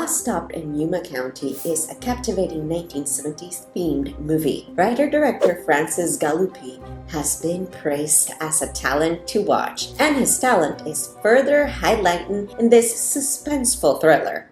Last Stop in Yuma County is a captivating 1970s themed movie. Writer-director Francis Galluppi has been praised as a talent to watch, and his talent is further highlighted in this suspenseful thriller.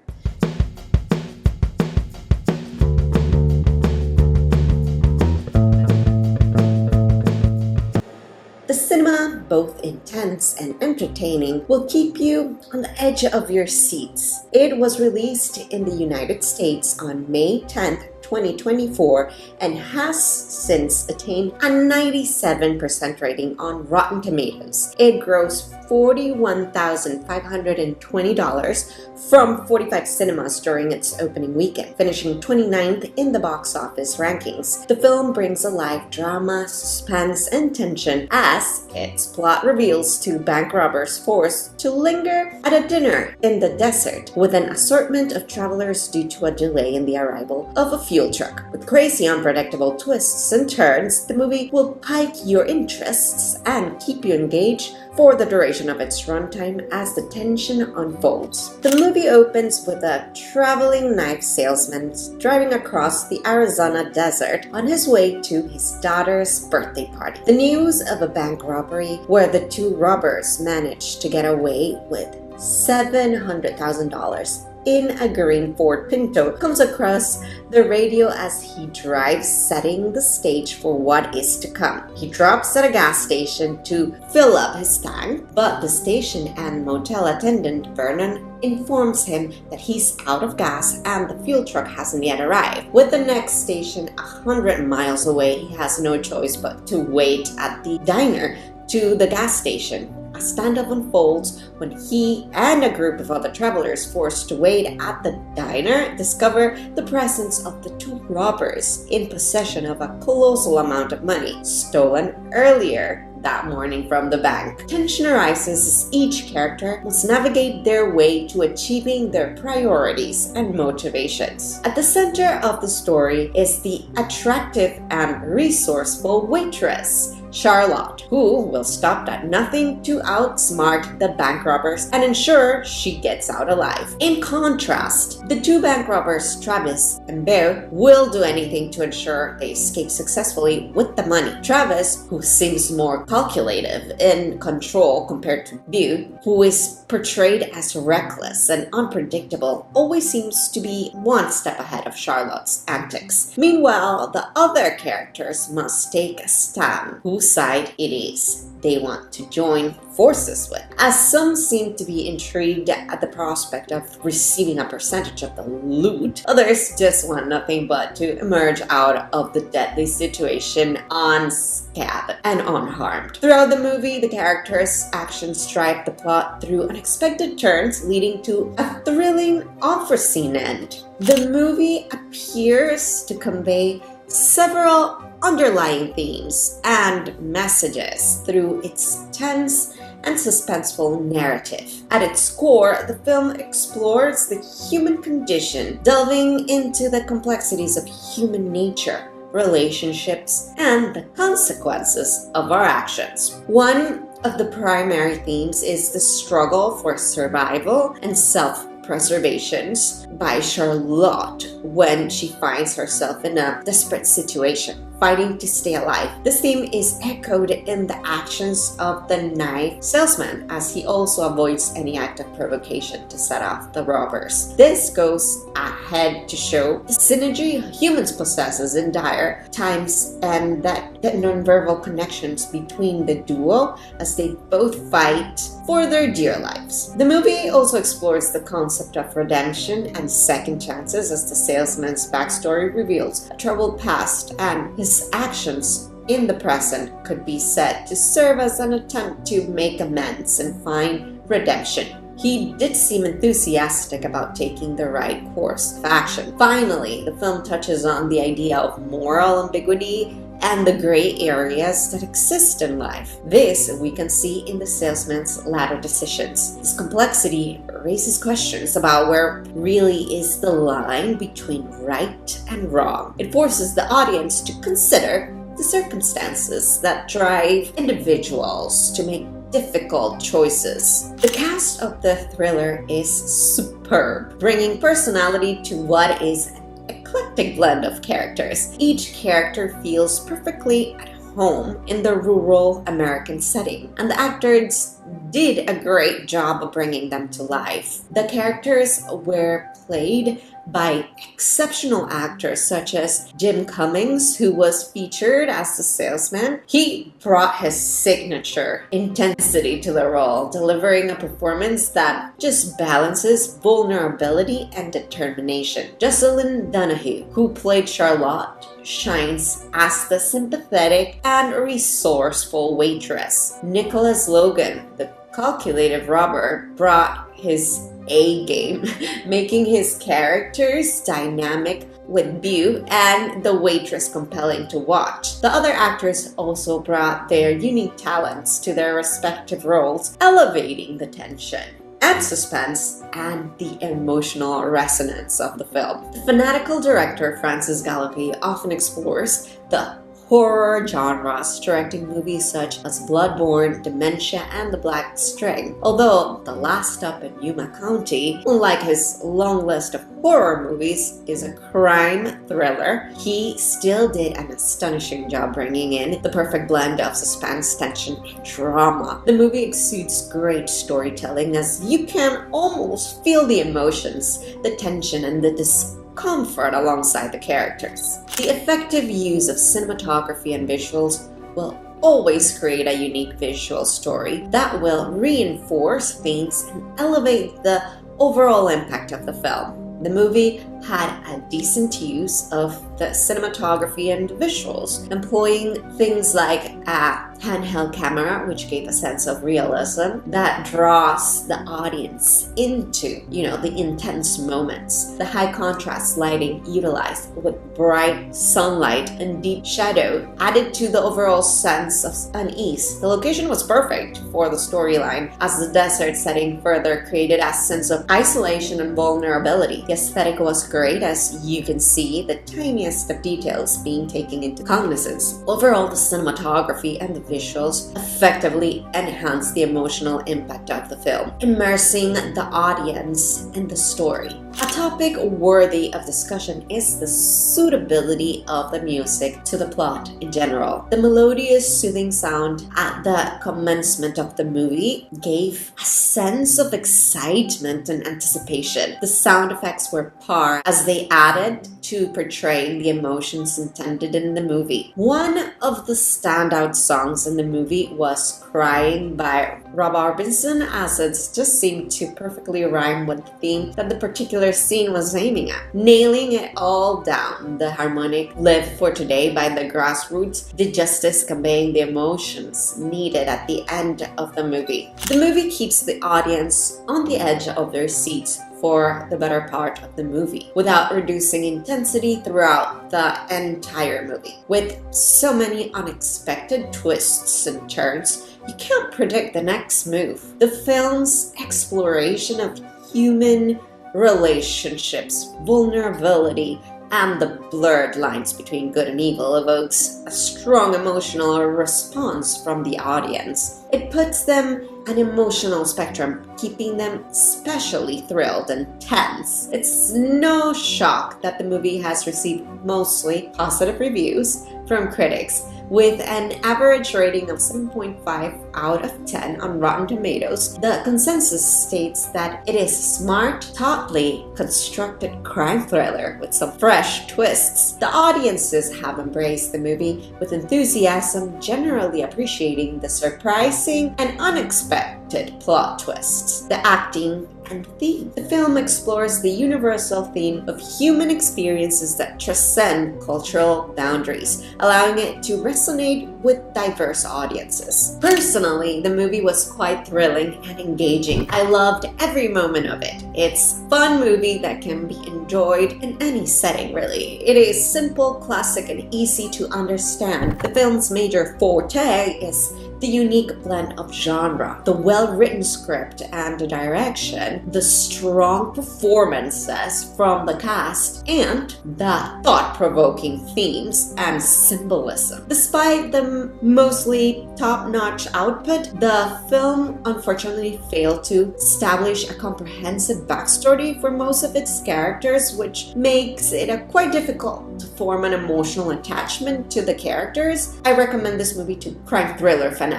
The cinema, both intense and entertaining, will keep you on the edge of your seats. It was released in the United States on May 10th, 2024 and has since attained a 97% rating on Rotten Tomatoes. It grossed $41,520 from 45 cinemas during its opening weekend, finishing 29th in the box office rankings. The film brings alive drama, suspense, and tension as its plot reveals two bank robbers forced to linger at a dinner in the desert with an assortment of travelers due to a delay in the arrival of a fuel truck. With crazy, unpredictable twists and turns, the movie will pique your interests and keep you engaged for the duration of its runtime as the tension unfolds. The movie opens with a traveling knife salesman driving across the Arizona desert on his way to his daughter's birthday party. The news of a bank robbery where the two robbers managed to get away with $700,000 in a green Ford Pinto comes across the radio as he drives, setting the stage for what is to come. He drops at a gas station to fill up his tank, but the station and motel attendant Vernon informs him that he's out of gas and the fuel truck hasn't yet arrived. With the next station 100 miles away, he has no choice but to wait at the diner to the gas station. A standoff unfolds when he and a group of other travelers forced to wait at the diner discover the presence of the two robbers in possession of a colossal amount of money stolen earlier that morning from the bank. Tension arises as each character must navigate their way to achieving their priorities and motivations. At the center of the story is the attractive and resourceful waitress, Charlotte, who will stop at nothing to outsmart the bank robbers and ensure she gets out alive. In contrast, the two bank robbers, Travis and Bear, will do anything to ensure they escape successfully with the money. Travis, who seems more calculative and control compared to Bear, who is portrayed as reckless and unpredictable, always seems to be one step ahead of Charlotte's antics. Meanwhile, the other characters must take a stand whose side it is they want to join forces with. As some seem to be intrigued at the prospect of receiving a percentage of the loot, others just want nothing but to emerge out of the deadly situation unscathed and unharmed. Throughout the movie, the characters' actions drive the plot through unexpected turns, leading to a thrilling, unforeseen end. The movie appears to convey several underlying themes and messages through its tense and suspenseful narrative. At its core, the film explores the human condition, delving into the complexities of human nature, relationships, and the consequences of our actions. One of the primary themes is the struggle for survival and self-preservation by Charlotte when she finds herself in a desperate situation, fighting to stay alive. This theme is echoed in the actions of the knife salesman, as he also avoids any act of provocation to set off the robbers. This goes ahead to show the synergy humans possesses in dire times and that nonverbal connections between the duo as they both fight for their dear lives. The movie also explores the concept of redemption and second chances as the salesman's backstory reveals a troubled past and his actions in the present could be said to serve as an attempt to make amends and find redemption. He did seem enthusiastic about taking the right course of action. Finally, the film touches on the idea of moral ambiguity and the gray areas that exist in life. This we can see in the salesman's latter decisions. This complexity raises questions about where really is the line between right and wrong. It forces the audience to consider the circumstances that drive individuals to make difficult choices. The cast of the thriller is superb, bringing personality to what is an eclectic blend of characters. Each character feels perfectly at home in the rural American setting, and the actors did a great job of bringing them to life. The characters were played by exceptional actors such as Jim Cummings, who was featured as the salesman. He brought his signature intensity to the role, delivering a performance that just balances vulnerability and determination. Jocelin Donahue, who played Charlotte, shines as the sympathetic and resourceful waitress. Nicholas Logan, the calculative robber, brought his A game, making his characters dynamic with beauty and the waitress compelling to watch. The other actors also brought their unique talents to their respective roles, elevating the tension and suspense and the emotional resonance of the film. The fanatical director Francis Galluppi often explores the horror genres, directing movies such as Bloodborne, Dementia, and The Black String. Although The Last Stop in Yuma County, unlike his long list of horror movies, is a crime thriller, he still did an astonishing job bringing in the perfect blend of suspense, tension, and drama. The movie exudes great storytelling, as you can almost feel the emotions, the tension, and the discomfort alongside the characters. The effective use of cinematography and visuals will always create a unique visual story that will reinforce themes and elevate the overall impact of the film. The movie had a decent use of the cinematography and visuals, employing things like a handheld camera, which gave a sense of realism that draws the audience into, the intense moments. The high contrast lighting utilized with bright sunlight and deep shadow added to the overall sense of unease. The location was perfect for the storyline, as the desert setting further created a sense of isolation and vulnerability. The aesthetic was great, as you can see the tiniest of details being taken into cognizance. Overall, the cinematography and the visuals effectively enhanced the emotional impact of the film, immersing the audience in the story. A topic worthy of discussion is the suitability of the music to the plot in general. The melodious, soothing sound at the commencement of the movie gave a sense of excitement and anticipation. The sound effects were par, as they added to portraying the emotions intended in the movie. One of the standout songs in the movie was Crying by Rob Orbison, as it just seemed to perfectly rhyme with the theme that the particular scene was aiming at. Nailing it all down, the harmonic Live for Today by the Grassroots did justice, conveying the emotions needed at the end of the movie. The movie keeps the audience on the edge of their seats for the better part of the movie, without reducing intensity throughout the entire movie. With so many unexpected twists and turns, you can't predict the next move. The film's exploration of human relationships, vulnerability, and the blurred lines between good and evil evokes a strong emotional response from the audience. It puts them an emotional spectrum, keeping them especially thrilled and tense. It's no shock that the movie has received mostly positive reviews from critics, with an average rating of 7.5 out of 10 on Rotten Tomatoes. The consensus states that it is a smart, thoughtfully constructed crime thriller with some fresh twists. The audiences have embraced the movie with enthusiasm, generally appreciating the surprising and unexpected plot twists, the acting, and theme. The film explores the universal theme of human experiences that transcend cultural boundaries, allowing it to resonate with diverse audiences. Personally, the movie was quite thrilling and engaging. I loved every moment of it. It's a fun movie that can be enjoyed in any setting, really. It is simple, classic, and easy to understand. The film's major forte is The unique blend of genre, the well-written script and the direction, the strong performances from the cast, and the thought-provoking themes and symbolism. Despite the mostly top-notch output, the film unfortunately failed to establish a comprehensive backstory for most of its characters, which makes it quite difficult to form an emotional attachment to the characters. I recommend this movie to crime thriller fanatics.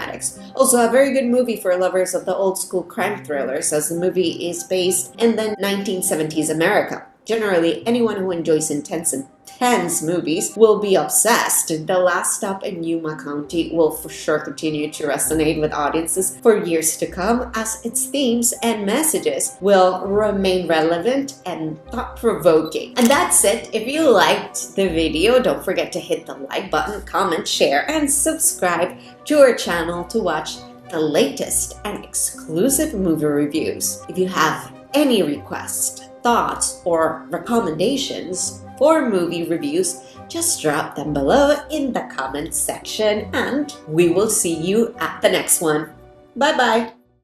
Also, a very good movie for lovers of the old school crime thrillers, as the movie is based in the 1970s America. Generally, anyone who enjoys intense movies will be obsessed. The Last Stop in Yuma County will for sure continue to resonate with audiences for years to come, as its themes and messages will remain relevant and thought-provoking. And that's it. If you liked the video, don't forget to hit the like button, comment, share, and subscribe to our channel to watch the latest and exclusive movie reviews. If you have any requests, thoughts, or recommendations for movie reviews, just drop them below in the comments section, and we will see you at the next one. Bye bye!